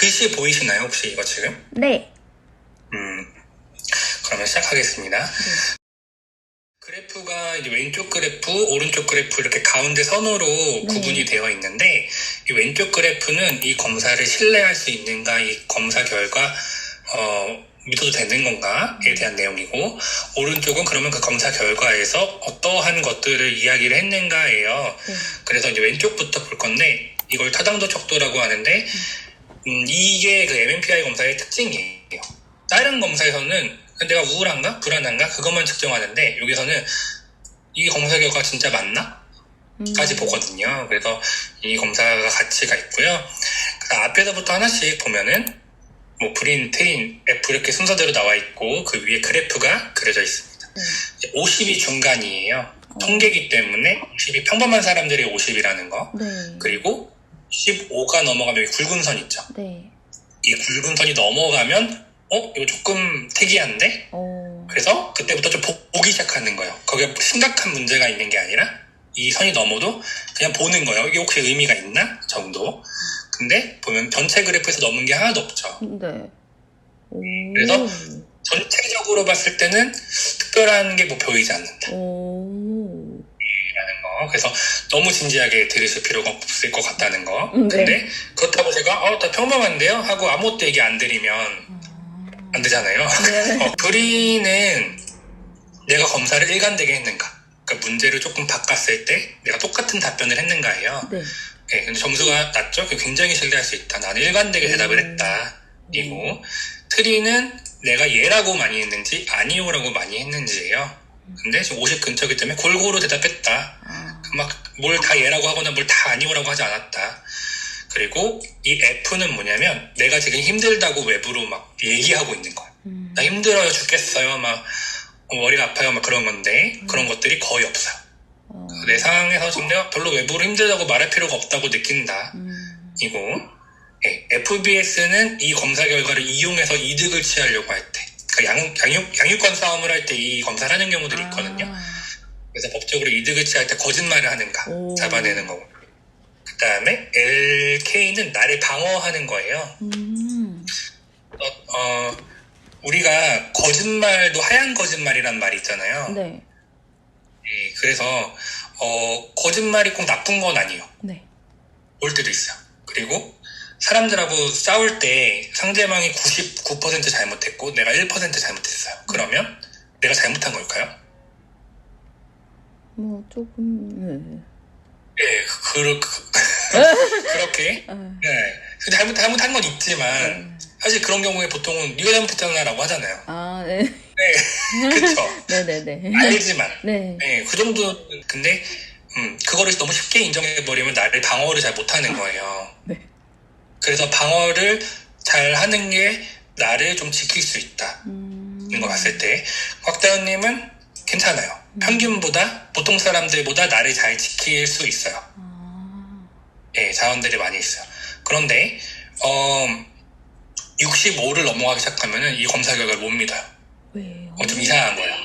글씨 보이시나요? 혹시 이거 지금? 네. 그러면 시작하겠습니다. 네. 그래프가 이제 왼쪽 그래프, 오른쪽 그래프 이렇게 가운데 선으로 구분이 되어 있는데, 이 왼쪽 그래프는 이 검사를 신뢰할 수 있는가, 이 검사 결과 믿어도 되는 건가에 대한 내용이고, 오른쪽은 그러면 그 검사 결과에서 어떠한 것들을 이야기를 했는가예요. 그래서 이제 왼쪽부터 볼 건데, 이걸 타당도 척도라고 하는데, 이게 그 MMPI 검사의 특징이에요. 다른 검사에서는 내가 우울한가? 불안한가? 그것만 측정하는데, 여기서는 이 검사 결과가 진짜 맞나? 까지 보거든요. 그래서 이 검사가 가치가 있고요. 그래서 앞에서부터 하나씩 보면은, 뭐, 브린, 트인, F 이렇게 순서대로 나와 있고, 그 위에 그래프가 그려져 있습니다. 50이 중간이에요. 통계기 때문에 50이 평범한 사람들의 50이라는 거. 그리고 15가 넘어가면 여기 굵은 선 있죠. 이 굵은 선이 넘어가면 이거 조금 특이한데? 그래서 그때부터 좀 보기 시작하는 거예요. 거기에 심각한 문제가 있는 게 아니라 이 선이 넘어도 그냥 보는 거예요. 이게 혹시 의미가 있나? 정도. 근데 보면 전체 그래프에서 넘은 게 하나도 없죠. 그래서 전체적으로 봤을 때는 특별한 게 뭐 보이지 않는다. 라는 거. 그래서 너무 진지하게 들으실 필요가 없을 것 같다는 거. 근데 그렇다고 제가 다 평범한데요? 하고 아무것도 얘기 안 드리면 안 되잖아요. 브리는 내가 검사를 일관되게 했는가, 그러니까 문제를 조금 바꿨을 때 내가 똑같은 답변을 했는가예요. 근데 점수가 낮죠? 굉장히 신뢰할 수 있다. 나는 일관되게 대답을 했다. 이고, 트리는 내가 예라고 많이 했는지 아니오라고 많이 했는지예요. 근데 지금 50 근처이기 때문에 골고루 대답했다. 막 뭘 다 예라고 하거나 뭘 다 아니오라고 하지 않았다. 그리고 이 F는 뭐냐면 내가 지금 힘들다고 외부로 막 얘기하고 있는 거야. 나 힘들어요, 죽겠어요, 막 머리가 아파요, 막 그런 건데 그런 것들이 거의 없어요. 내 상황에서 지금 내가 별로 외부로 힘들다고 말할 필요가 없다고 느낀다. 이고, FBS는 이 검사 결과를 이용해서 이득을 취하려고 할 때, 그러니까 양육권 싸움을 할 때 이 검사를 하는 경우들이 있거든요. 그래서 법적으로 이득을 취할 때 거짓말을 하는가 잡아내는 거고, 그 다음에 LK는 나를 방어하는 거예요. 우리가 거짓말도 하얀 거짓말이란 말이 있잖아요. 그래서 거짓말이 꼭 나쁜 건 아니에요. 올 때도 있어요. 그리고 사람들하고 싸울 때 상대방이 99% 잘못했고 내가 1% 잘못했어요. 그러면 내가 잘못한 걸까요? 뭐 조금 그렇게 잘못한 건 있지만 사실 그런 경우에 보통은 네가 잘못했잖아 라고 하잖아요. 그쵸? 알지만 그 정도. 근데 그거를 너무 쉽게 인정해버리면 나를 방어를 잘 못하는 거예요. 그래서 방어를 잘 하는 게 나를 좀 지킬 수 있다 이런 거 봤을 때 곽다은님은 괜찮아요. 평균보다, 보통 사람들보다 나를 잘 지킬 수 있어요. 자원들이 많이 있어요. 그런데 65를 넘어가기 시작하면은 이 검사 결과를 못 믿어요. 좀 이상한 거예요.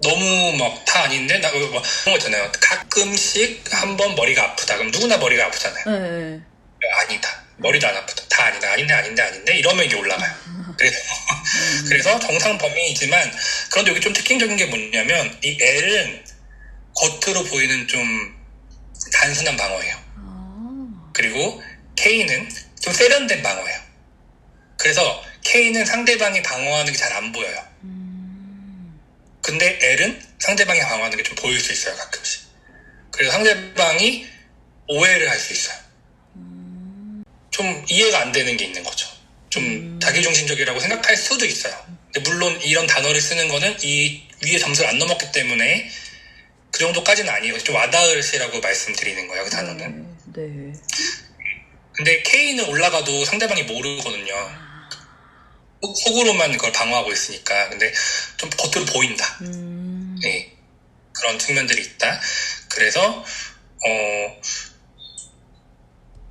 너무 막 다 아닌데? 나 그런 거 있잖아요. 가끔씩 한번 머리가 아프다. 그럼 누구나 머리가 아프잖아요. 아니다. 머리도 안 아프다. 다 아니다. 아닌데 이러면 이게 올라가요. 그래서 정상 범위이지만, 그런데 여기 좀 특징적인 게 뭐냐면 이 L은 겉으로 보이는 좀 단순한 방어예요. 그리고 K는 좀 세련된 방어예요. 그래서 K는 상대방이 방어하는 게 잘 안 보여요. 근데 L은 상대방이 방어하는 게 좀 보일 수 있어요, 가끔씩. 그래서 상대방이 오해를 할 수 있어요. 좀 이해가 안 되는 게 있는 거죠. 좀 자기중심적이라고 생각할 수도 있어요. 근데 물론 이런 단어를 쓰는 거는 이 위에 점수를 안 넘었기 때문에 그 정도까지는 아니에요. 좀 와닿으시라고 말씀드리는 거예요, 그 단어는. 근데 K는 올라가도 상대방이 모르거든요. 속으로만 그걸 방어하고 있으니까. 근데 좀 겉으로 보인다. 그런 측면들이 있다. 그래서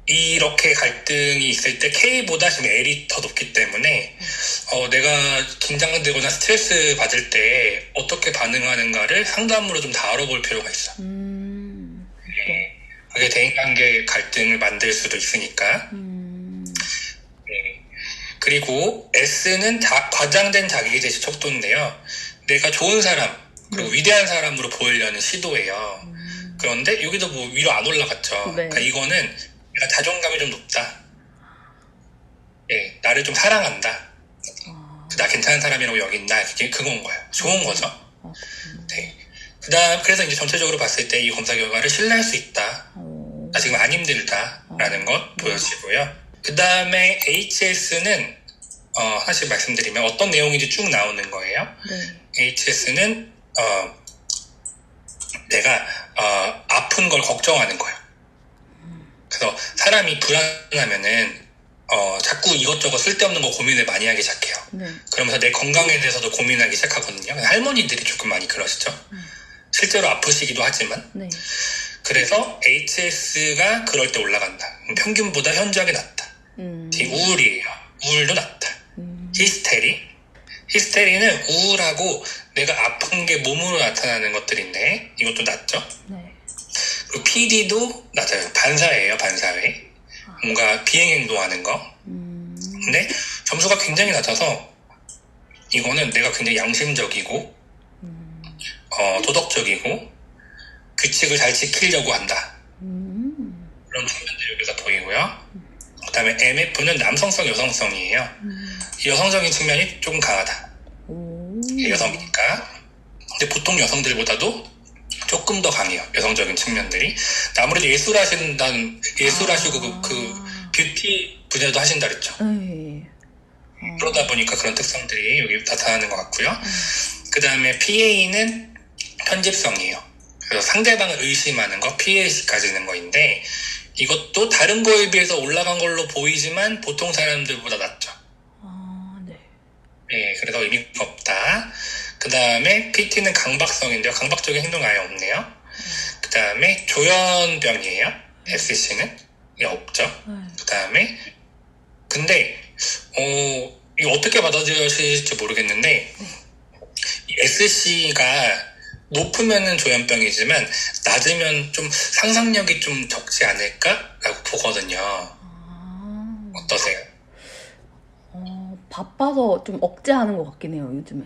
이렇게 갈등이 있을 때 K보다 지금 L이 더 높기 때문에 내가 긴장되거나 스트레스 받을 때 어떻게 반응하는가를 상담으로 좀 다뤄볼 필요가 있어. 그게 대인관계 갈등을 만들 수도 있으니까. 그리고 S는 과장된 자기제시 척도인데요. 내가 좋은 사람, 그리고 위대한 사람으로 보이려는 시도예요. 그런데 여기도 뭐 위로 안 올라갔죠. 네. 그러니까 이거는 내가 자존감이 좀 높다. 예, 나를 좀 사랑한다. 나 괜찮은 사람이라고 여긴다. 그건 거예요. 좋은 거죠. 네. 그래서 이제 전체적으로 봤을 때 이 검사 결과를 신뢰할 수 있다. 나 지금 안 힘들다라는 것 보여지고요. 그 다음에 HS는 하나씩 말씀드리면 어떤 내용인지 쭉 나오는 거예요. 네. HS는 내가 아픈 걸 걱정하는 거예요. 그래서 사람이 불안하면은 자꾸 이것저것 쓸데없는 거 고민을 많이 하기 시작해요. 네. 그러면서 내 건강에 대해서도 고민하기 시작하거든요. 할머니들이 조금 많이 그러시죠. 실제로 아프시기도 하지만. 네. 그래서 HS가 그럴 때 올라간다. 평균보다 현저하게 낮다. 우울이에요. 우울도 낮다. 히스테리는 우울하고 내가 아픈 게 몸으로 나타나는 것들인데 이것도 낮죠. 네. 그리고 PD도 낮아요. 반사예요. 반사회. 뭔가 비행행동하는 거. 근데 점수가 굉장히 낮아서 이거는 내가 굉장히 양심적이고 도덕적이고 규칙을 잘 지키려고 한다. 그런 측면들이 여기서 보이고요. 그 다음에 MF는 남성성, 여성성이에요. 여성적인 측면이 조금 강하다. 여성이니까. 근데 보통 여성들보다도 조금 더 강해요. 여성적인 측면들이. 아무래도 예술하시고 그 뷰티 분야도 하신다 그랬죠. 그러다 보니까 그런 특성들이 여기 나타나는 것 같고요. 그 다음에 PA는 편집성이에요. 그래서 상대방을 의심하는 거, 피해의식 가지는 거인데 이것도 다른 거에 비해서 올라간 걸로 보이지만 보통 사람들보다 낮죠. 네. 네, 그래서 의미가 없다. 그 다음에 PT는 강박성인데요. 강박적인 행동이 아예 없네요. 그 다음에 조현병이에요. SC는 없죠. 그 다음에 근데 이거 어떻게 받아들여질지 모르겠는데 이 SC가 높으면은 조현병이지만 낮으면 좀 상상력이 좀 적지 않을까라고 보거든요. 어떠세요? 바빠서 좀 억제하는 것 같긴 해요, 요즘에.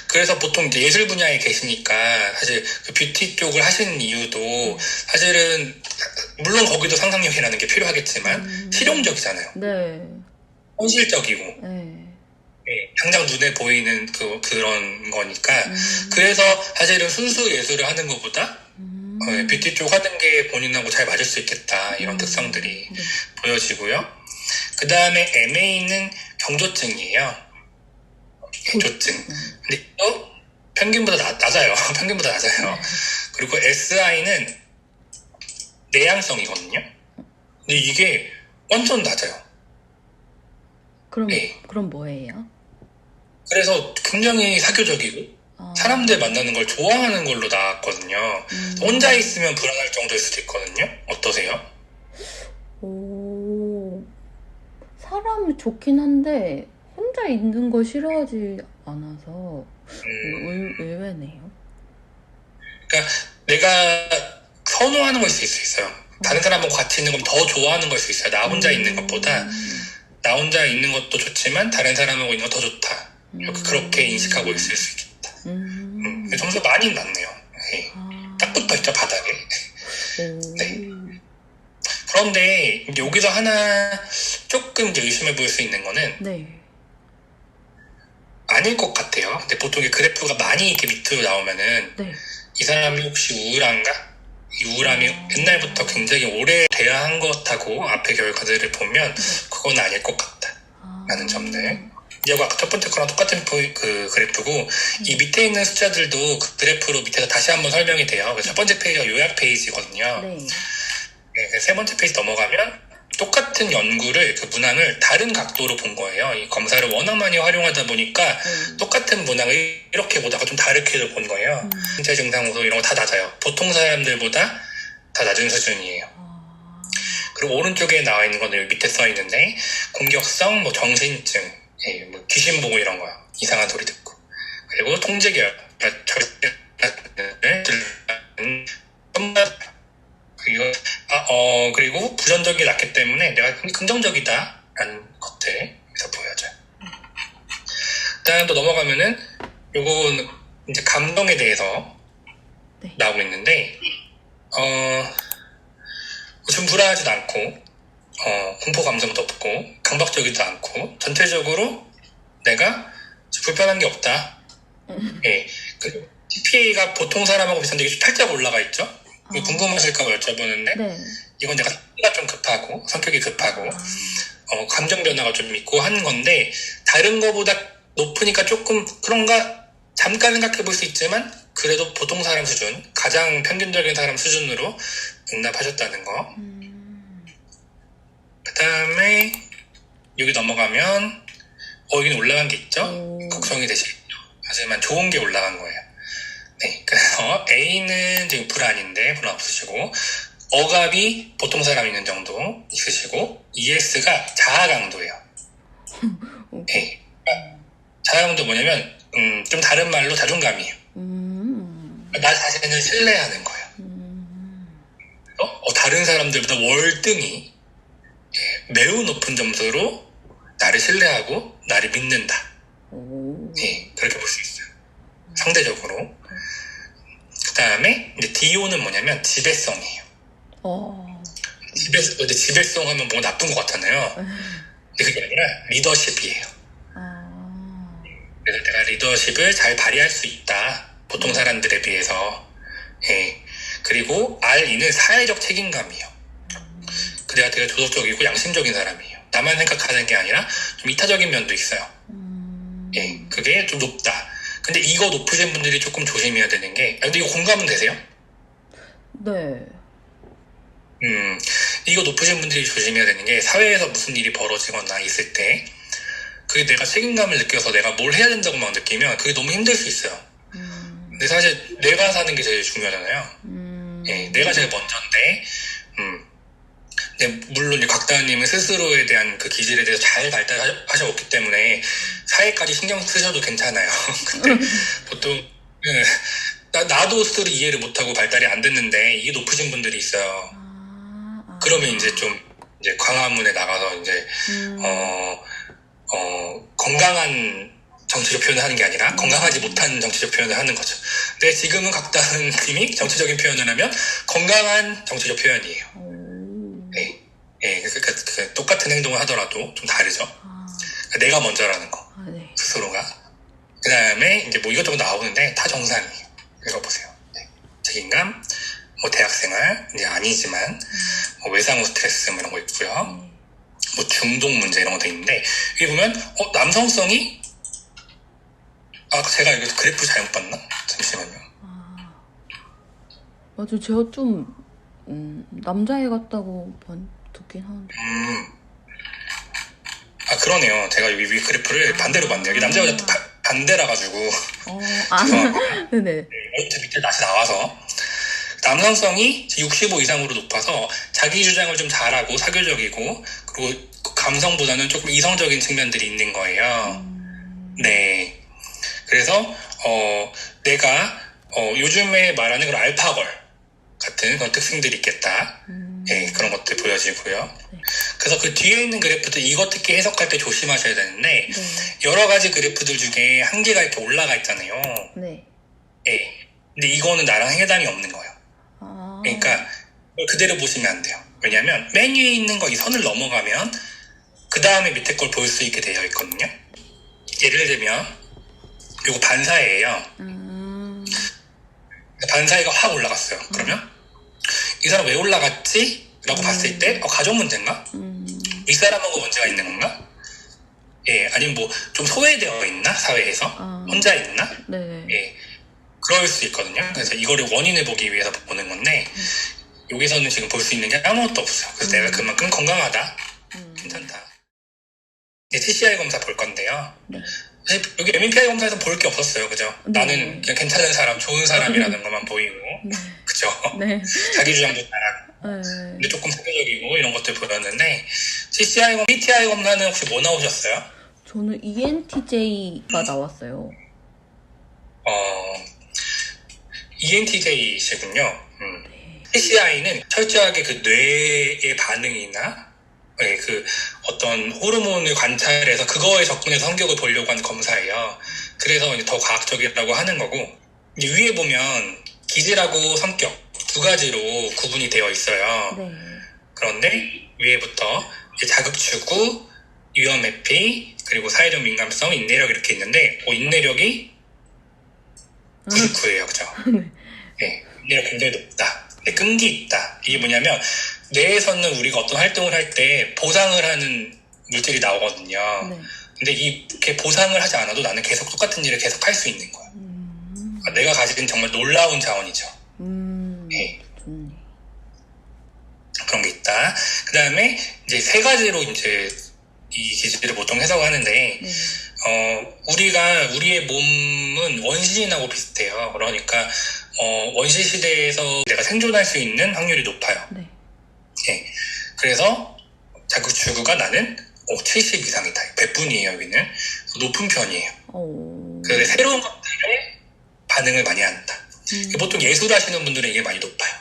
그래서 보통 이제 예술 분야에 계시니까 사실 그 뷰티 쪽을 하시는 이유도 사실은 물론 거기도 상상력이라는 게 필요하겠지만 실용적이잖아요. 네. 현실적이고. 네. 네, 당장 눈에 보이는 그런 거니까 그래서 사실은 순수 예술을 하는 것보다 뷰티 쪽 하는 게 본인하고 잘 맞을 수 있겠다 이런 특성들이 보여지고요. 그 다음에 MA는 경조증이에요. 경조증. 근데 또 평균보다 낮아요. 평균보다 낮아요. 그리고 SI는 내향성이거든요. 근데 이게 완전 낮아요. 그럼 뭐예요? 그래서 굉장히 사교적이고 사람들 만나는 걸 좋아하는 걸로 나왔거든요. 혼자 있으면 불안할 정도일 수도 있거든요. 어떠세요? 사람이 좋긴 한데 혼자 있는 거 싫어하지 않아서 의외네요. 그러니까 내가 선호하는 걸 수 있어요. 다른 사람하고 같이 있는 건 더 좋아하는 걸 수 있어요. 나 혼자 있는 것보다 나 혼자 있는 것도 좋지만 다른 사람하고 있는 거 더 좋다. 그렇게 인식하고 있을 수 있겠다. 점수 많이 낮네요. 네. 딱 붙어있죠, 바닥에. 네. 그런데 이제 여기서 하나 조금 이제 의심해 볼 수 있는 거는 아닐 것 같아요. 근데 보통 그래프가 많이 이렇게 밑으로 나오면은 이 사람이 혹시 우울한가? 이 우울함이 옛날부터 굉장히 오래 돼야 한 것하고 앞의 결과들을 보면 그건 아닐 것 같다. 라는 점들. 이제 아까 첫 번째 거랑 똑같은 그 그래프고 이 밑에 있는 숫자들도 그 그래프로 밑에서 다시 한번 설명이 돼요. 첫 번째 페이지가 요약 페이지거든요. 네, 세 번째 페이지 넘어가면 똑같은 연구를 그 문항을 다른 각도로 본 거예요. 이 검사를 워낙 많이 활용하다 보니까 똑같은 문항을 이렇게 보다가 좀 다르게 본 거예요. 신체 증상 호소 이런 거 다 낮아요. 보통 사람들보다 다 낮은 수준이에요. 그리고 오른쪽에 나와 있는 건 여기 밑에 써 있는데 공격성, 뭐 정신증, 뭐 귀신 보고 이런 거요. 이상한 소리 듣고. 그리고 통제결, 그리고 부정적이 낮기 때문에 내가 긍정적이다라는 그다음 또 넘어가면은 요건 이제 감정에 대해서 네. 나오고 있는데 좀 불안하지도 않고 공포 감정도 없고 강박적이지도 않고 전체적으로 내가 불편한 게 없다. 예, 그 TPA가 보통 사람하고 비슷한데 이게 좀 살짝 올라가 있죠. 이거 궁금하실까 봐 여쭤보는데 네. 이건 내가 성격이 좀 급하고 성격이 급하고 감정 변화가 좀 있고 하는 건데 다른 거보다 높으니까 조금 그런가 잠깐 생각해 볼 수 있지만 그래도 보통 사람 수준, 가장 평균적인 사람 수준으로 응답하셨다는 거. 그 다음에 여기 넘어가면 여기는 올라간 게 있죠. 걱정이 되시겠죠. 하지만 좋은 게 올라간 거예요. 네, 그래서 A는 지금 불안인데 불안 없으시고 억압이 보통 사람 있는 정도 있으시고 ES가 자아 강도예요. 네, 그러니까 자아 강도 뭐냐면 좀 다른 말로 자존감이에요. 나 자신을 신뢰하는 거예요. 다른 사람들보다 월등히 매우 높은 점수로 나를 신뢰하고 나를 믿는다. 네, 그렇게 볼 수 있어요. 상대적으로. 그 다음에 이제 DO는 뭐냐면 지배성이에요. 근데 지배성 하면 뭔가 나쁜 것 같잖아요. 근데 그게 아니라 리더십이에요. 그래서 내가 리더십을 잘 발휘할 수 있다. 보통 사람들에 비해서. 예. 그리고 RE는 사회적 책임감이에요. 내가 되게 도덕적이고 양심적인 사람이에요. 나만 생각하는 게 아니라 좀 이타적인 면도 있어요. 예, 그게 좀 높다. 근데 이거 높으신 분들이 조금 조심해야 되는 게, 근데 이거 공감은 되세요? 네. 이거 높으신 분들이 조심해야 되는 게 사회에서 무슨 일이 벌어지거나 있을 때 그게 내가 책임감을 느껴서 내가 뭘 해야 된다고 막 느끼면 그게 너무 힘들 수 있어요. 근데 사실 내가 사는 게 제일 중요하잖아요. 예, 내가 제일 먼저인데 근데 물론 이 곽다은님은 스스로에 대한 그 기질에 대해서 잘 발달하셨기 때문에 사회까지 신경 쓰셔도 괜찮아요. 근데 보통 나도 스스로 이해를 못하고 발달이 안 됐는데 이게 높으신 분들이 있어요. 그러면 이제 좀 이제 광화문에 나가서 이제 건강한 정치적 표현을 하는 게 아니라 건강하지 못한 정치적 표현을 하는 거죠. 근데 지금은 곽다은 님이 정치적인 표현을 하면 건강한 정치적 표현이에요. 네. 예, 그 똑같은 행동을 하더라도 좀 다르죠. 그러니까 내가 먼저라는 거. 네. 스스로가. 그 다음에 이제 뭐 이것저것 나오는데 다 정상이에요. 읽어보세요. 네. 책임감, 뭐 대학생활, 이제 아니지만, 뭐 외상후 스트레스 뭐 이런 거 있고요. 뭐 중독 문제 이런 것도 있는데, 여기 보면, 남성성이, 제가 이거 그래프 잘못 봤나? 잠시만요. 맞아, 제가 좀, 남자애 같다고 듣긴 하는데. 그러네요. 제가 이 위 그래프를 반대로 봤네요. 이게 남자 여자 반대라 가지고. 네네. 밑에 다시 나와서. 남성성이 65 이상으로 높아서 자기 주장을 좀 잘하고 사교적이고 그리고 감성보다는 조금 이성적인 측면들이 있는 거예요. 네. 그래서 내가 요즘에 말하는 그런 알파걸 같은 그런 특징들이 있겠다. 네, 그런 것들 보여지고요. 네. 그래서 그 뒤에 있는 그래프도 이것 특히 해석할 때 조심하셔야 되는데 여러 가지 그래프들 중에 한 개가 이렇게 올라가 있잖아요. 네. 네. 근데 이거는 나랑 해당이 없는 거예요. 그러니까 그대로 보시면 안 돼요. 왜냐하면 맨 위에 있는 거 이 선을 넘어가면 그 다음에 밑에 걸 볼 수 있게 되어 있거든요. 예를 들면 이거 반사회예요. 반사회가 확 올라갔어요. 그러면 이 사람 왜 올라갔지? 라고 봤을 때 가족 문제인가? 윗사람하고 문제가 있는 건가? 예, 아니면 뭐 좀 소외되어 있나? 사회에서? 혼자 있나? 네. 예, 그럴 수 있거든요. 그래서 이거를 원인을 보기 위해서 보는 건데 여기서는 지금 볼 수 있는 게 아무것도 없어요. 그래서 내가 그만큼 건강하다, 괜찮다. 이제 TCI 검사 볼 건데요. 네. 사실 여기 MMPI 검사에서 볼 게 없었어요. 그죠? 네. 나는 그냥 괜찮은 사람, 좋은 사람이라는 것만 보이고 그죠? 네. 자기 주장도 잘하고 근데 조금 사교적이고 이런 것들 보였는데 PTI 검사는 혹시 뭐 나오셨어요? 저는 ENTJ가 나왔어요. ENTJ시군요. PCI는 철저하게 그 뇌의 반응이나 그 어떤 호르몬을 관찰해서 그거에 접근해서 성격을 보려고 하는 검사예요. 그래서 이제 더 과학적이라고 하는 거고, 이제 위에 보면 기질하고 성격 두 가지로 구분이 되어 있어요. 네. 그런데 위에부터 이제 자극추구, 위험회피, 그리고 사회적 민감성, 인내력 이렇게 있는데 인내력이 99예요. 그죠? 네, 인내력 굉장히 높다. 근데 끈기 있다. 이게 뭐냐면 뇌에서는 우리가 어떤 활동을 할 때 보상을 하는 물질이 나오거든요. 네. 근데 이렇게 보상을 하지 않아도 나는 계속 똑같은 일을 계속 할 수 있는 거야. 그러니까 내가 가진 정말 놀라운 자원이죠. 네. 좋네. 그런 게 있다. 그 다음에 이제 세 가지로 이제 이 기질을 보통 해석하는데, 네. 우리의 몸은 원시인하고 비슷해요. 그러니까, 원시 시대에서 내가 생존할 수 있는 확률이 높아요. 네. 예. 그래서 자극추구가 나는 70 이상이다. 100분이에요, 여기는. 높은 편이에요. 그래서 새로운 것들에 반응을 많이 한다. 보통 예술 하시는 분들은 이게 많이 높아요.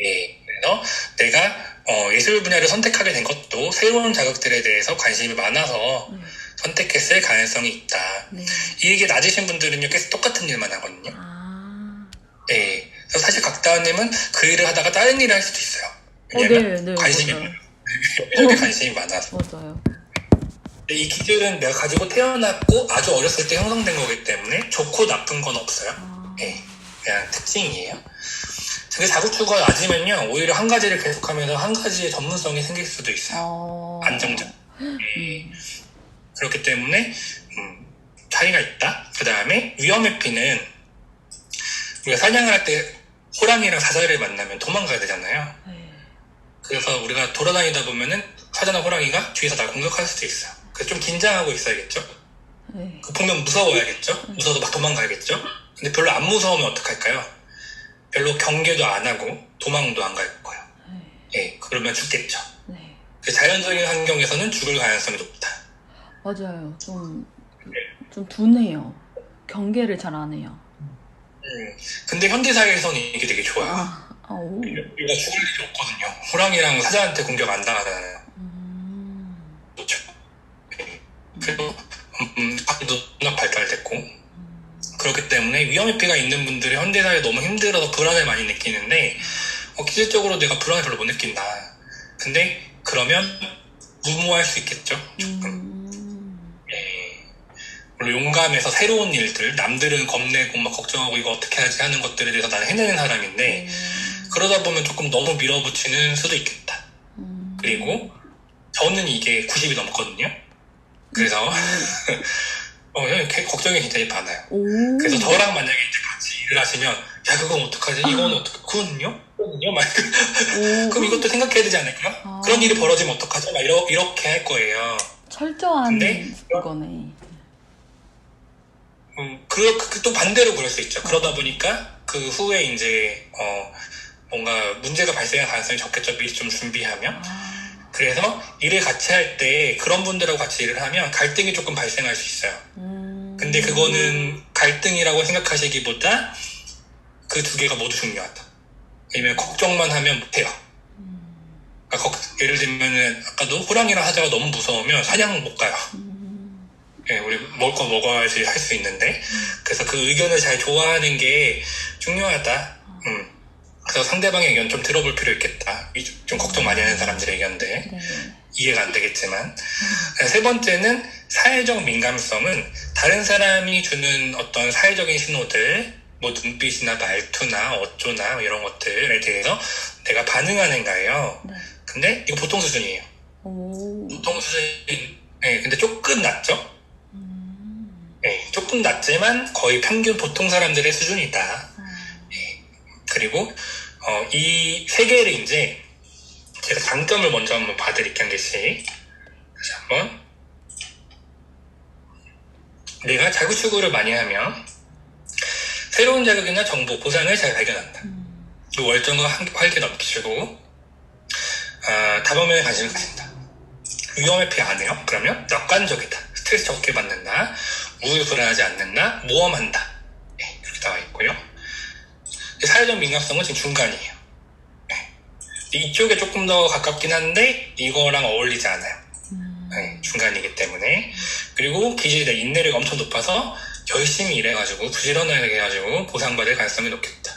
예. 그래서 내가 예술 분야를 선택하게 된 것도 새로운 자극들에 대해서 관심이 많아서 선택했을 가능성이 있다. 네. 이게 낮으신 분들은요, 계속 똑같은 일만 하거든요. 예. 그래서 사실 각다은님은 그 일을 하다가 다른 일을 할 수도 있어요. 왜냐면 네, 관심이 맞아요. 여기저기 관심이 많아서. 맞아요. 근데 이 기질은 내가 가지고 태어났고 아주 어렸을 때 형성된 거기 때문에 좋고 나쁜 건 없어요. 예. 그냥 특징이에요. 근데 자극추구가 낮으면요, 오히려 한 가지를 계속하면서 한 가지의 전문성이 생길 수도 있어요. 안정적. 그렇기 때문에 차이가 있다. 그 다음에 위험회피는 우리가 사냥을 할 때 호랑이랑 사자를 만나면 도망가야 되잖아요. 그래서 우리가 돌아다니다 보면은 사자나 호랑이가 뒤에서 날 공격할 수도 있어요. 그래서 좀 긴장하고 있어야겠죠. 보면 무서워야겠죠. 무서워도 막 도망가야겠죠. 근데 별로 안 무서우면 어떡할까요? 별로 경계도 안 하고 도망도 안 갈 거예요. 예, 그러면 죽겠죠. 그 자연적인 환경에서는 죽을 가능성이 높다. 맞아요. 좀 둔해요. 경계를 잘 안 해요. 근데 현대사회에서는 이게 되게 좋아요. 우리가 죽을 일이 없거든요. 호랑이랑 사자한테 공격 안 당하잖아요. 그렇죠. 그리고 학교도 워낙 발달됐고, 그렇기 때문에 위험회피가 있는 분들이 현대사회에 너무 힘들어서 불안을 많이 느끼는데, 기질적으로 내가 불안을 별로 못 느낀다. 근데 그러면 무모할 수 있겠죠. 조금. 물론 용감해서 새로운 일들, 남들은 겁내고 막 걱정하고 이거 어떻게 하지 하는 것들에 대해서 나는 해내는 사람인데, 그러다 보면 조금 너무 밀어붙이는 수도 있겠다. 그리고 저는 이게 90이 넘거든요. 그래서 걱정이 굉장히 많아요. 그래서 저랑 만약에 이제 같이 일을 하시면, 야, 그건 어떡하지? 이건 어떡하지? 그건요? 막 그럼 이것도 생각해야 되지 않을까? 그런 일이 벌어지면 어떡하지? 막 이렇게 할 거예요. 철저한 그거네. 또 반대로 그럴 수 있죠. 그러다 보니까 그 후에 이제 뭔가 문제가 발생할 가능성이 적겠죠. 미리 좀 준비하면. 그래서 일을 같이 할 때 그런 분들하고 같이 일을 하면 갈등이 조금 발생할 수 있어요. 근데 그거는 갈등이라고 생각하시기보다 그 두 개가 모두 중요하다. 왜냐면 걱정만 하면 못해요. 그러니까 예를 들면은 아까도 호랑이랑 사자가 너무 무서우면 사냥 못 가요. 예, 우리 먹을 거 먹어야지 할 수 있는데, 그래서 그 의견을 잘 조화하는 게 중요하다. 그래서 상대방의 의견 좀 들어볼 필요 있겠다. 좀 걱정 많이 하는 사람들의 의견들. 이해가 안 되겠지만. 세 번째는 사회적 민감성은 다른 사람이 주는 어떤 사회적인 신호들, 뭐 눈빛이나 말투나 어조나 이런 것들에 대해서 내가 반응하는가예요. 근데 이거 보통 수준이에요. 보통 수준, 예, 근데 조금 낮죠? 예, 조금 낮지만 거의 평균 보통 사람들의 수준이다. 예, 그리고 이 세 개를 이제 제가 장점을 먼저 한번 봐드릴게요. 한 개씩. 다시 한번. 내가 자극추구를 많이 하면 새로운 자극이나 정보, 보상을 잘 발견한다. 또 월정과 활기 넘치고 다방면에 관심을 가진다. 위험회피 안 해요? 그러면 낙관적이다. 스트레스 적게 받는다. 우울 불안하지 않는다. 모험한다. 네, 이렇게 나와 있고요. 사회적 민감성은 지금 중간이에요. 네. 이쪽에 조금 더 가깝긴 한데 이거랑 어울리지 않아요. 네, 중간이기 때문에. 그리고 기질이 내 인내력이 엄청 높아서 열심히 일해가지고 부지런하게 해가지고 보상받을 가능성이 높겠다.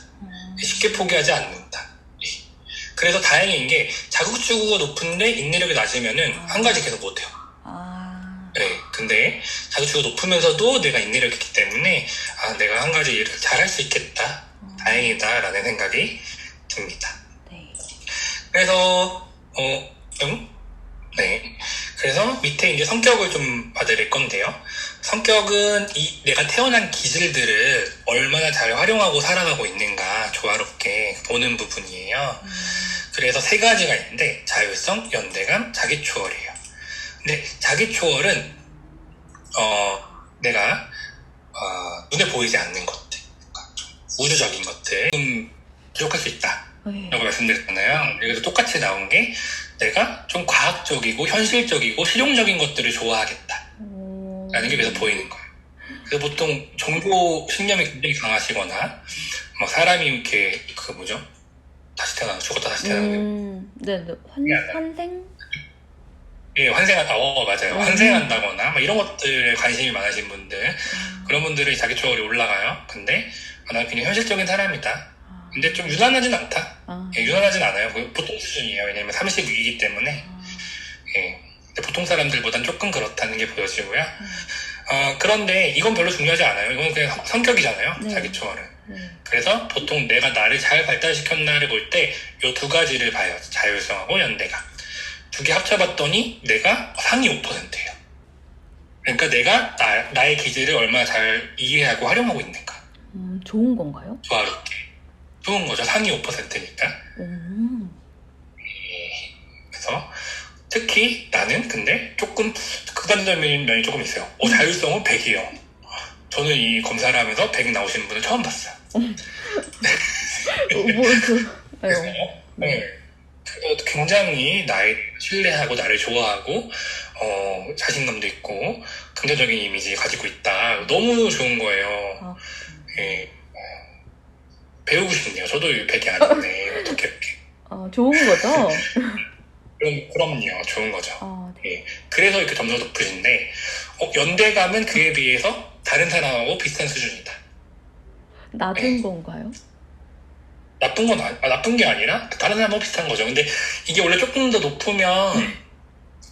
쉽게 포기하지 않는다. 예. 그래서 다행인 게 자급주구가 높은데 인내력이 낮으면은 한 가지 계속 못해요. 네, 근데 자급주구가 높으면서도 내가 인내력이 있기 때문에 내가 한 가지 일을 잘할 수 있겠다. 다행이다라는 생각이 듭니다. 네. 그래서 네. 그래서 밑에 이제 성격을 좀 봐드릴 건데요. 성격은 내가 태어난 기질들을 얼마나 잘 활용하고 살아가고 있는가 조화롭게 보는 부분이에요. 그래서 3가지가 있는데 자율성, 연대감, 자기초월이에요. 근데 자기초월은 내가 눈에 보이지 않는 것들, 그러니까 좀 우주적인 것들 좀 부족할 수 있다 라고 말씀드렸잖아요. 그래서 똑같이 나온 게 내가 좀 과학적이고 현실적이고 실용적인 것들을 좋아하겠다 라는 게 그래서 보이는 거예요. 그래서 보통 종교 신념이 굉장히 강하시거나 뭐 사람이 이렇게 다시 태어나서 죽었다 다시 태어나는 네, 환생? 예, 맞아요. 환생한다거나 뭐 이런 것들에 관심이 많으신 분들, 그런 분들이 자기 초월이 올라가요. 근데 나는 그냥 현실적인 사람이다. 근데 좀 유난하진 않다. 예, 유난하진 않아요. 보통 수준이에요. 왜냐면 30이기 때문에. 예, 근데 보통 사람들보단 조금 그렇다는 게 보여지고요. 그런데 이건 별로 중요하지 않아요. 이건 그냥 성격이잖아요. 네. 자기 초월은. 그래서 보통 내가 나를 잘 발달시켰나를 볼 때 이 2가지를 봐요. 자율성하고 연대감. 2개 합쳐봤더니 내가 상위 5%예요. 그러니까 내가 나의 기질을 얼마나 잘 이해하고 활용하고 있는가. 좋은 건가요? 조화롭게. 좋은 거죠. 상위 5%니까. 그래서 특히 나는 근데 조금 극단적인 면이 조금 있어요. 자율성은 100이에요. 저는 이 검사를 하면서 100 나오시는 분을 처음 봤어요. 그래서 굉장히 나를 신뢰하고 나를 좋아하고 자신감도 있고 긍정적인 이미지 가지고 있다. 너무 좋은 거예요. 예. 배우고 싶네요. 저도 100이 아닌데 어떻게 이렇게. 좋은 거죠? 그럼요. 좋은 거죠. 네. 예. 그래서 이렇게 점수가 높으신데 연대감은 그에 비해서 다른 사람하고 비슷한 수준이다. 낮은 건가요? 나쁜 게 아니라 다른 사람하고 비슷한 거죠. 근데 이게 원래 조금 더 높으면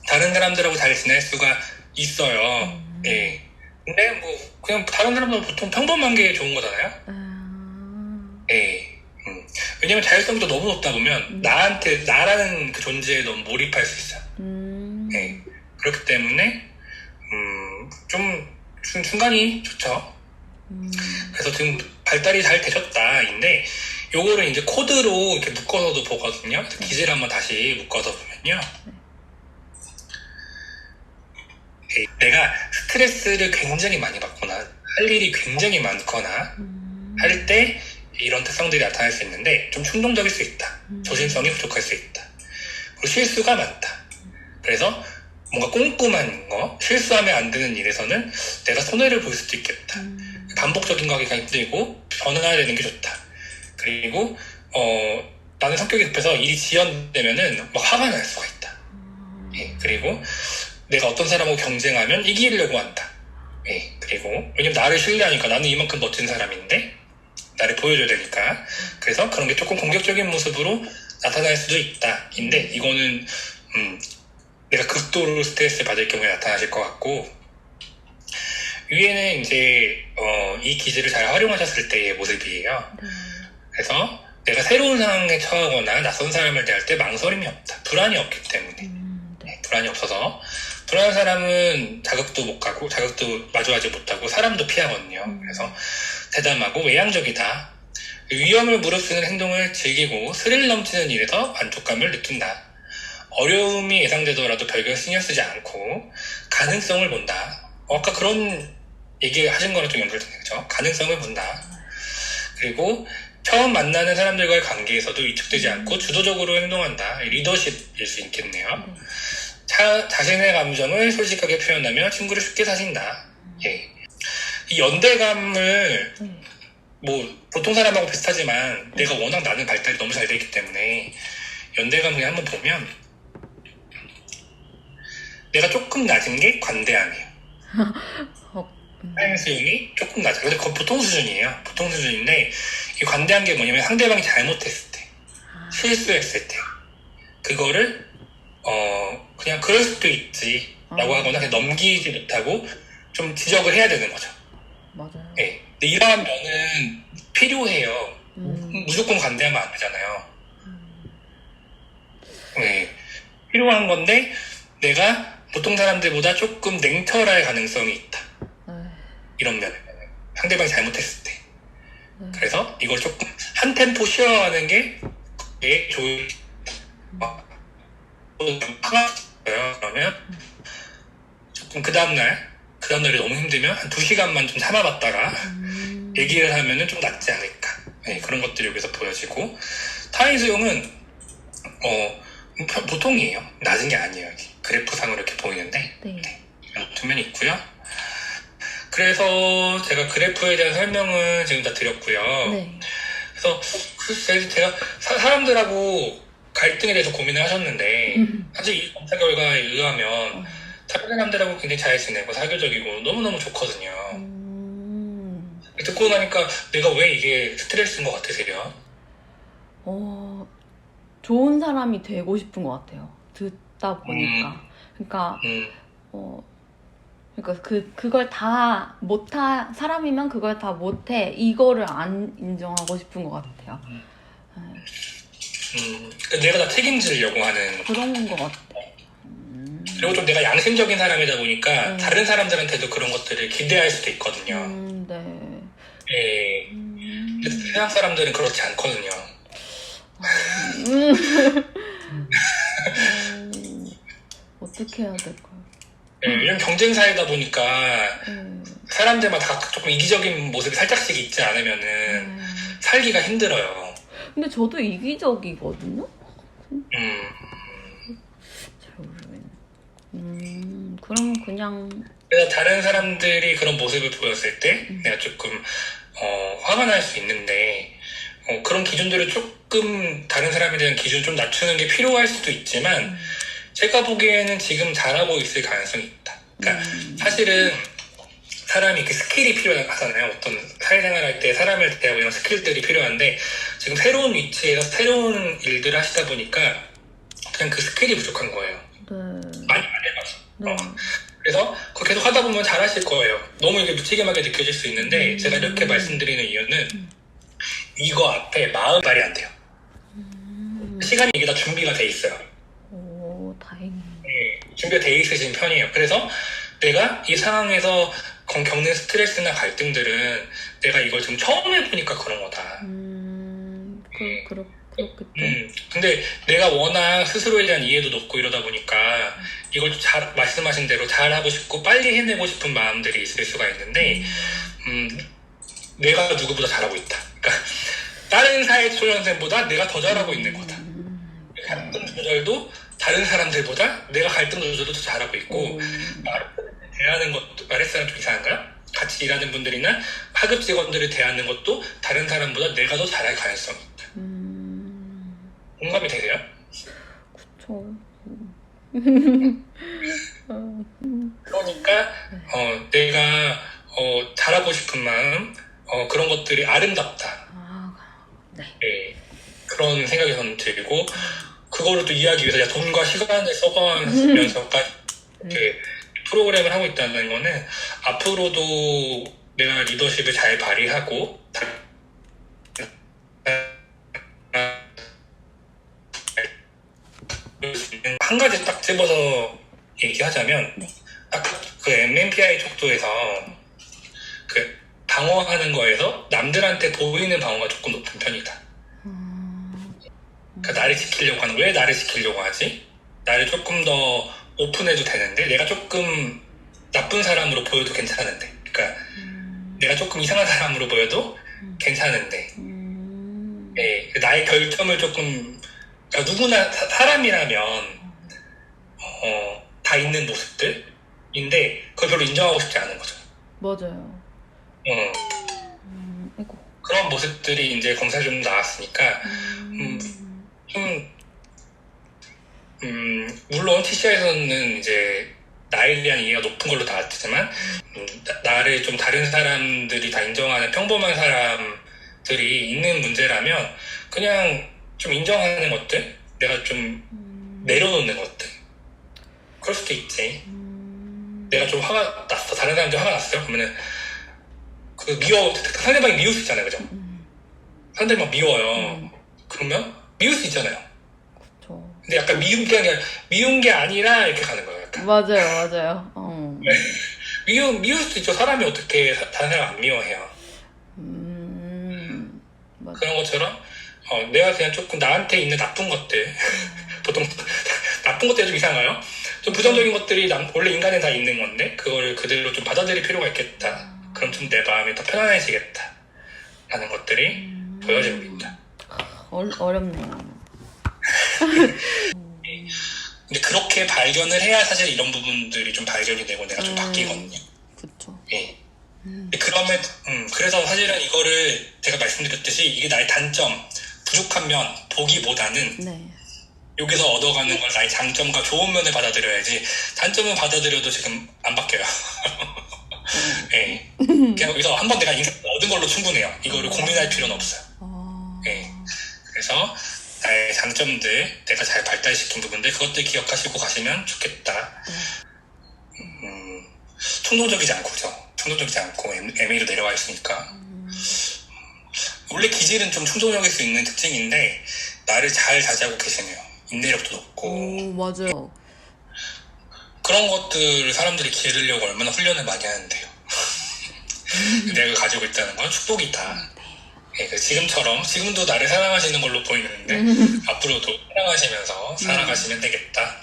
다른 사람들하고 잘 지낼 수가 있어요. 예. 근데 뭐 그냥 다른 사람들은 보통 평범한 게 좋은 거잖아요. 예. 왜냐면 자율성도 너무 높다 보면 나라는 그 존재에 너무 몰입할 수 있어요. 예. 그렇기 때문에 좀 중간이 좋죠. 그래서 지금 발달이 잘 되셨다인데 요거를 이제 코드로 이렇게 묶어서도 보거든요. 그래서 기질 한번 다시 묶어서 보면요. 내가 스트레스를 굉장히 많이 받거나 할 일이 굉장히 많거나 할 때 이런 특성들이 나타날 수 있는데 좀 충동적일 수 있다. 조심성이 부족할 수 있다. 그리고 실수가 많다. 그래서 뭔가 꼼꼼한 거, 실수하면 안 되는 일에서는 내가 손해를 볼 수도 있겠다. 반복적인 거 하기가 힘들고 변화되는 게 좋다. 그리고 나는 성격이 급해서 일이 지연되면은 막 화가 날 수가 있다. 예, 그리고 내가 어떤 사람하고 경쟁하면 이기려고 한다. 예, 그리고 왜냐면 나를 신뢰하니까 나는 이만큼 멋진 사람인데 나를 보여줘야 되니까. 그래서 그런 게 조금 공격적인 모습으로 나타날 수도 있다. 인데 이거는 내가 극도로 스트레스 받을 경우에 나타나실 것 같고, 위에는 이제 이 기질을 잘 활용하셨을 때의 모습이에요. 그래서 내가 새로운 상황에 처하거나 낯선 사람을 대할 때 망설임이 없다. 불안이 없기 때문에. 불안이 없어서. 불안한 사람은 자극도 못 가고 자극도 마주하지 못하고 사람도 피하거든요. 그래서 대담하고 외향적이다. 위험을 무릅쓰는 행동을 즐기고 스릴 넘치는 일에서 만족감을 느낀다. 어려움이 예상되더라도 별별 신경 쓰지 않고 가능성을 본다. 아까 그런 얘기 하신 거랑 좀 연결되네요. 그죠? 가능성을 본다. 그리고 처음 만나는 사람들과의 관계에서도 위축되지 않고 주도적으로 행동한다. 리더십일 수 있겠네요. 자신의 감정을 솔직하게 표현하며 친구를 쉽게 사신다. 예. 이 연대감을 뭐 보통 사람하고 비슷하지만 내가 워낙 나는 발달이 너무 잘 되기 때문에 연대감을 한번 보면 내가 조금 낮은 게 관대함이에요. 타인 수용이 조금 낮아요. 근데 그건 보통 수준이에요. 보통 수준인데 이 관대한 게 뭐냐면 상대방이 잘못했을 때, 실수했을 때 그거를 그냥 그럴 수도 있지 라고 하거나 그냥 넘기지 못하고 좀 지적을 해야 되는 거죠. 맞아요. 네. 근데 이러한 면은 필요해요. 무조건 관대하면 안 되잖아요. 네. 필요한 건데 내가 보통 사람들보다 조금 냉철할 가능성이 있다. 이런 면에 상대방이 잘못했을 때. 그래서 이걸 조금 한 템포 쉬어가는 게 되게 좋은. 그러면 조금 그 다음날이 너무 힘들면 한 2시간만 좀 참아봤다가 얘기를 하면은 좀 낫지 않을까. 네, 그런 것들이 여기서 보여지고 타인 수용은 보통이에요. 낮은 게 아니에요. 그래프상으로 이렇게 보이는데 네. 두 면이 있고요. 그래서 제가 그래프에 대한 설명을 지금 다 드렸고요. 네. 그래서 제가 사람들하고 갈등에 대해서 고민을 하셨는데 사실 이 검사 결과에 의하면 다른 사람들하고 굉장히 잘 지내고 사교적이고 너무너무 좋거든요. 듣고 나니까 내가 왜 이게 스트레스인 것 같으세요? 좋은 사람이 되고 싶은 것 같아요. 듣다 보니까. 그러니까 그걸 다 사람이면 그걸 다 못해. 이거를 안 인정하고 싶은 것 같아요. 내가 다 책임지려고 하는. 그런 것 같아. 그리고 좀 내가 양심적인 사람이다 보니까 다른 사람들한테도 그런 것들을 기대할 수도 있거든요. 네. 예. 근데 세상 사람들은 그렇지 않거든요. 어떻게 해야 될까요? 예, 이런 경쟁 사회다 보니까 사람들마다 각각 조금 이기적인 모습이 살짝씩 있지 않으면은 살기가 힘들어요. 근데 저도 이기적이거든요? 잘 모르겠네. 그럼 그냥. 그래서 다른 사람들이 그런 모습을 보였을 때 내가 조금 화가 날 수 있는데 그런 기준들을 조금 다른 사람에 대한 기준을 좀 낮추는 게 필요할 수도 있지만 제가 보기에는 지금 잘하고 있을 가능성이 있다. 그러니까 사실은 사람이 그 스킬이 필요하잖아요. 어떤 사회생활 할 때 사람을 대하고 이런 스킬들이 필요한데 지금 새로운 위치에서 새로운 일들을 하시다 보니까 그냥 그 스킬이 부족한 거예요. 네. 많이 안 해봐서. 네. 그래서 그거 계속 하다 보면 잘하실 거예요. 너무 이게 무책임하게 느껴질 수 있는데 제가 이렇게 말씀드리는 이유는 이거 앞에 마음발이 안 돼요. 시간이 이게 다 준비가 돼 있어요. 오, 다행이네. 네, 준비가 돼 있으신 편이에요. 그래서 내가 이 상황에서 겪는 스트레스나 갈등들은 내가 이걸 지금 처음 해보니까 그런 거다. 그렇겠죠. 근데 내가 워낙 스스로에 대한 이해도 높고 이러다 보니까 이걸 말씀하신 대로 잘하고 싶고 빨리 해내고 싶은 마음들이 있을 수가 있는데 내가 누구보다 잘하고 있다. 그러니까 다른 사회초년생보다 내가 더 잘하고 있는 거다. 갈등 조절도 다른 사람들보다 내가 갈등 조절도 더 잘하고 있고 대하는 것도 말했으면 좀 이상한가요? 같이 일하는 분들이나 하급 직원들을 대하는 것도 다른 사람보다 내가 더 잘할 가능성이 있다. 공감이 되세요? 그쵸. 그러니까 내가 잘하고 싶은 마음 그런 것들이 아름답다. 네, 그런 생각이 저는 들고 그거를 또 이해하기 위해서 돈과 시간을 써가면서까지 이렇게 프로그램을 하고 있다는 거는 앞으로도 내가 리더십을 잘 발휘하고 한 가지 딱 집어서 얘기하자면 아까 그 MMPI 족도에서 그 방어하는 거에서 남들한테 보이는 방어가 조금 높은 편이다. 그러니까 나를 지키려고 하는, 왜 나를 지키려고 하지? 나를 조금 더 오픈해도 되는데 내가 조금 나쁜 사람으로 보여도 괜찮은데, 그러니까 내가 조금 이상한 사람으로 보여도 괜찮은데 네, 나의 결점을 조금, 그러니까 누구나 사람이라면 다 있는 모습들인데 그걸 별로 인정하고 싶지 않은 거죠. 맞아요. 그런 모습들이 이제 검사에 좀 나왔으니까 좀 물론 TCR에서는 이제 나에 대한 이해가 높은 걸로 나왔지만 나를 좀 다른 사람들이 다 인정하는 평범한 사람들이 있는 문제라면 그냥 좀 인정하는 것들, 내가 좀 내려놓는 것들, 그럴 수도 있지. 내가 좀 화가 났어, 다른 사람들 화가 났어요. 그러면은 상대방이 미울 수 있잖아요, 그죠? 상대방 막 미워요. 그러면 미울 수 있잖아요. 그쵸. 근데 약간 미운 게 아니라 이렇게 가는 거예요. 약간. 맞아요. 네. 미울 수도 있죠. 사람이 어떻게 다른 사람 안 미워해요. 맞아. 그런 것처럼 내가 그냥 조금 나한테 있는 나쁜 것들 보통 나쁜 것들이 좀 이상해요. 좀 부정적인 것들이 원래 인간에 다 있는 건데 그걸 그대로 좀 받아들일 필요가 있겠다. 그럼 좀 내 마음이 더 편안해지겠다 라는 것들이 보여집니다. 어렵네요. 근데 그렇게 발견을 해야 사실 이런 부분들이 좀 발견이 되고 내가 좀 바뀌거든요. 그쵸. 예. 그러면 그래서 사실은 이거를 제가 말씀드렸듯이 이게 나의 단점, 부족한 면 보기보다는 네. 여기서 얻어가는 걸 나의 장점과 좋은 면을 받아들여야지. 단점은 받아들여도 지금 안 바뀌어요. 예. 그냥 여기서 한번 내가 얻은 걸로 충분해요. 이거를 고민할 필요는 없어요. 예. 그래서 나의 장점들, 내가 잘 발달시킨 부분들, 그것들 기억하시고 가시면 좋겠다. 충동적이지 않고죠. 충동적이지 않고 애매로 내려와 있으니까. 원래 기질은 좀 충동적일 수 있는 특징인데 나를 잘 자제하고 계시네요. 인내력도 높고. 맞아요. 그런 것들 사람들이 기르려고 얼마나 훈련을 많이 하는데요. 내가 가지고 있다는 건 축복이다. 네, 지금도 나를 사랑하시는 걸로 보이는데 앞으로도 사랑하시면서 살아가시면 되겠다.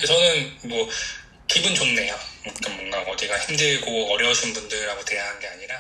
저는 기분 좋네요. 뭔가 어디가 힘들고 어려우신 분들하고 대화한 게 아니라